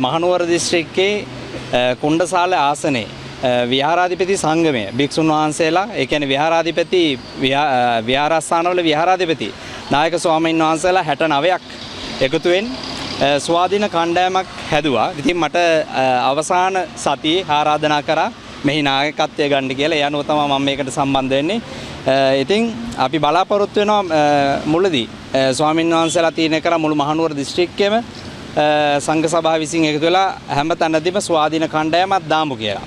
මහනුවර දිස්ත්‍රික්කයේ කුණ්ඩසාල ආසනයේ විහාරාධිපති සංගමය භික්ෂුන් වහන්සේලා ඒ කියන්නේ විහාරාධිපති විහාරස්ථානවල විහාරාධිපති නායක ස්වාමීන් වහන්සේලා 69ක් එකතුවෙන් ස්වාධීන කණ්ඩායමක් හැදුවා. ඉතින් මට අවසාන සතියේ ආරාධනා කරා මෙහි නායකත්වය ගන්න කියලා. ඒ අනුව තමයි මම මේකට සම්බන්ධ වෙන්නේ. ඉතින් අපි බලාපොරොත්තු වෙනවා මුලදී ස්වාමීන් වහන්සේලා තීරණය කරා මුළු මහනුවර දිස්ත්‍රික්කයේම සංඝ සභාව විසින් එකතු වෙලා හැම තැනදීම ස්වාධීන කණ්ඩායමක් දාමු කියලා.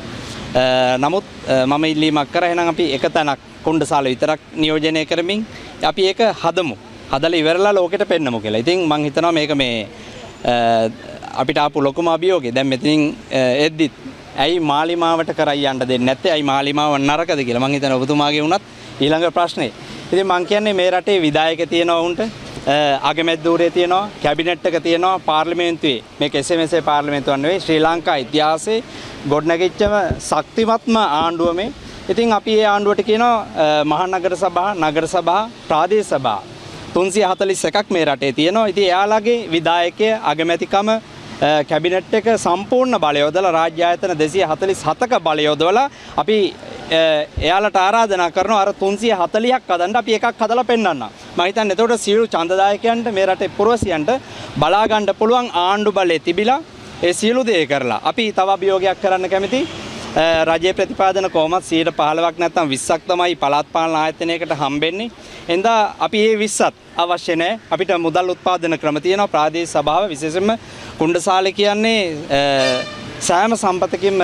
නමුත් මම ඉල්ලීමක් කරා එහෙනම් අපි එක තැනක් කුණ්ඩසාල විතරක් නියෝජනය කරමින් අපි ඒක හදමු. හදලා ඉවරලා ලෝකෙට පෙන්නමු කියලා. ඉතින් මම හිතනවා මේක මේ අපිට ආපු ලොකුම අභියෝගය. දැන් මෙතනින් එද්දිත් ඇයි මාලිමාවට කරයි යන්න දෙන්නේ නැත්තේ? ඇයි මාලිමාව නරකද කියලා. මම හිතනවා ඔබතුමාගේ වුණත් ඊළඟ ප්‍රශ්නේ. ඉතින් මම කියන්නේ මේ රටේ විධායක තියෙනවා උන්ට අගමැතිවරේ තියෙනවා, කැබිනට් එක තියෙනවා, පාර්ලිමේන්තුවේ මේක SMS පාර්ලිමේන්තුවක් නෙවෙයි ශ්‍රී ලංකා ඉතිහාසයේ ගොඩනැගිච්චම ශක්තිමත්ම ආණ්ඩුව මේ. ඉතින් අපි මේ ආණ්ඩුවට කියනවා මහා නගර සභා, නගර සභා, ප්‍රාදේශ සභා 341ක් මේ රටේ තියෙනවා. ඉතින් එයාලගේ විධායකය අගමැතිකම කැබිනට් එක සම්පූර්ණ බලය යොදලා රාජ්‍ය ආයතන 247ක බලය යොදවලා අපි එයාලට ආරාධනා කරනවා අර 340ක් හදන්න අපි එකක් හදලා පෙන්නන්න. මම හිතන්නේ එතකොට සියලු ඡන්දදායකයන්ට මේ රටේ පුරවැසියන්ට බලා ගන්න පුළුවන් ආණ්ඩු බලය තිබිලා ඒ සියලු දේ කරලා අපි තව අභියෝගයක් කරන්න කැමති. රජයේ ප්‍රතිපාදන කොහොමත් 15ක් නැත්නම් 20ක් තමයි පළාත් පාලන ආයතනයකට හම්බෙන්නේ. එඳා අපි මේ 20ත් අවශ්‍ය නැහැ. අපිට මුදල් උත්පාදන ක්‍රම තියෙනවා. ප්‍රාදේශීය සභාව විශේෂයෙන්ම කුණ්ඩසාලේ කියන්නේ සෑම සම්පතකින්ම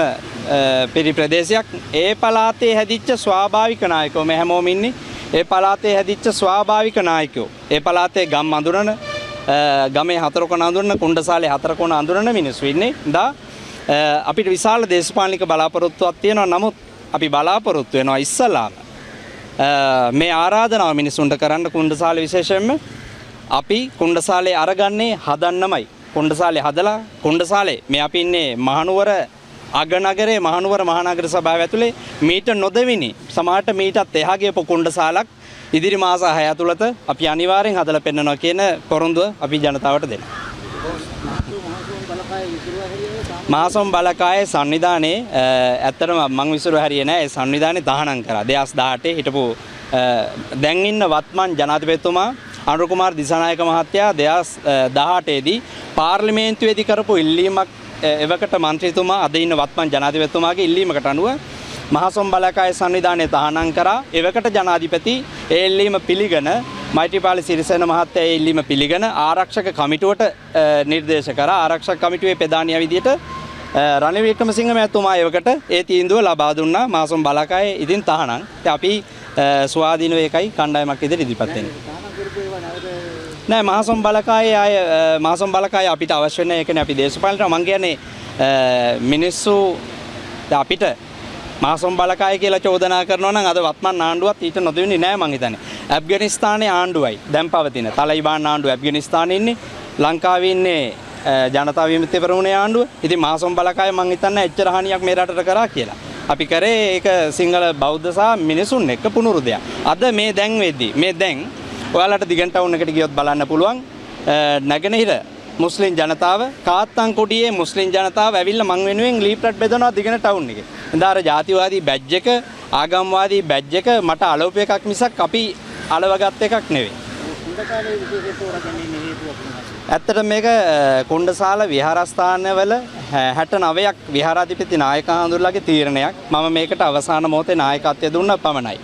පිරි ප්‍රදේශයක්. ඒ පළාතේ හැදිච්ච ස්වාභාවික නායකයෝ මේ හැමෝම ඉන්නේ. ඒ පළාතේ හැදිච්ච ස්වාභාවික නායකයෝ. ඒ පළාතේ ගම් අඳුරන ගමේ හතර කොන අඳුරන කුණ්ඩසාලේ හතර කොන අඳුරන මිනිස්සු ඉන්නේ. දා අපිට විශාල දේශපාලනික බලාපොරොත්තුවක් තියෙනවා. නමුත් අපි බලාපොරොත්තු වෙනවා ඉස්සලාම මේ ආරාධනාව මිනිසුන්ට කරන්න කුණ්ඩසාලේ විශේෂයෙන්ම අපි කුණ්ඩසාලේ අරගන්නේ හදන්නමයි. කුණ්ඩසාලේ හදලා කුණ්ඩසාලේ මේ අපි ඉන්නේ මහනුවර අගනගරේ මහනුවර මහනගර සභාව ඇතුලේ මීට නොදෙවිනි සමහරට මීටත් එහා ගියපු කුණ්ඩසාලක් ඉදිරි මාස 6 ඇතුළත අපි අනිවාර්යෙන් හදලා පෙන්නනවා කියන පොරොන්දුව අපි ජනතාවට දෙනවා. මහසොම් බලකායේ සංවිධානයේ ඇත්තටම මං විසිරු හැරියේ නෑ. ඒ සංවිධානයේ තහනම් කරා 2018 හිටපු දැන් ඉන්න වත්මන් ජනාධිපතිතුමා අනුර කුමාර දිසානායක මහත්තයා 2018 දී පාර්ලිමේන්තුවේදී කරපු ඉල්ලීමක් එවකට മന്ത്രിතුමා අද ඉන්න වත්මන් ජනාධිපතිතුමාගේ ඉල්ලීමකට අනුව මහසොම් බලකායේ සංවිධානයේ තහනම් කරා. එවකට ජනාධිපති ඒ ඉල්ලීම පිළිගෙන මෛත්‍රීපාල සිරිසේන මහත්තයා ඒ ඉල්ලීම පිළිගෙන ආරක්ෂක කමිටුවට නිර්දේශ කරා. ආරක්ෂක කමිටුවේ ප්‍රධානියා විදියට රනිල් වික්‍රමසිංහ මහතුමා එවකට ඒ තීන්දුව ලබා දුන්නා. මහසොම් බලකායේ ඉදින් තහනම්. අපි ස්වාධීනව එකයි කණ්ඩායමක් විදිහට ඉදිරිපත් වෙන්නේ. නෑ මහසොම් බලකායේ අය මහසොම් බලකායේ අපිට අවශ්‍ය වෙන එකනේ අපි දේශපාලනට මං කියන්නේ මිනිස්සු අපිට මහසොම් බලකාය කියලා චෝදනා කරනවා නම් අද වත්මන් ආණ්ඩුවත් ඊට නොදෙන්නේ නෑ මං හිතන්නේ. ඇෆ්ගනිස්තානයේ ආණ්ඩුවයි දැන් පවතින තාලිබාන් ආණ්ඩුව ඇෆ්ගනිස්තානයේ ඉන්නේ. ලංකාවේ ඉන්නේ ජනතා විමුක්ති පෙරමුණේ ආණ්ඩුව. ඉතින් මහසොම් බලකාය මං හිතන්නේ එච්චර හානියක් මේ රටට කරා කියලා. අපි කරේ ඒක සිංහල බෞද්ධ සහ මිනිසුන් එක්ක පුනරුදයක්. අද මේ දැන් වෙද්දි මේ දැන් ඔයාලට දිගන් ටවුන් එකට ගියොත් බලන්න පුළුවන් නැගෙනහිර මුස්ලිම් ජනතාව කාත්තන් කුඩියේ මුස්ලිම් ජනතාව ඇවිල්ලා මං වෙනුවෙන් ලීප්ලට් බෙදනවා දිගන ටවුන් එකේ. ඉඳාර ජාතිවාදී බැජ් එක ආගම්වාදී බැජ් එක මට අලෝප එකක් මිසක් අපි අලවගත් එකක් නෙවෙයි. ඇත්තට මේක කුණ්ඩසාල විහාරස්ථානවල 69ක් විහාරාධිපති නායක හඳුරලාගේ තීරණයක්. මම මේකට අවසාන මොහොතේ නායකත්වය දුන්නා පමණයි.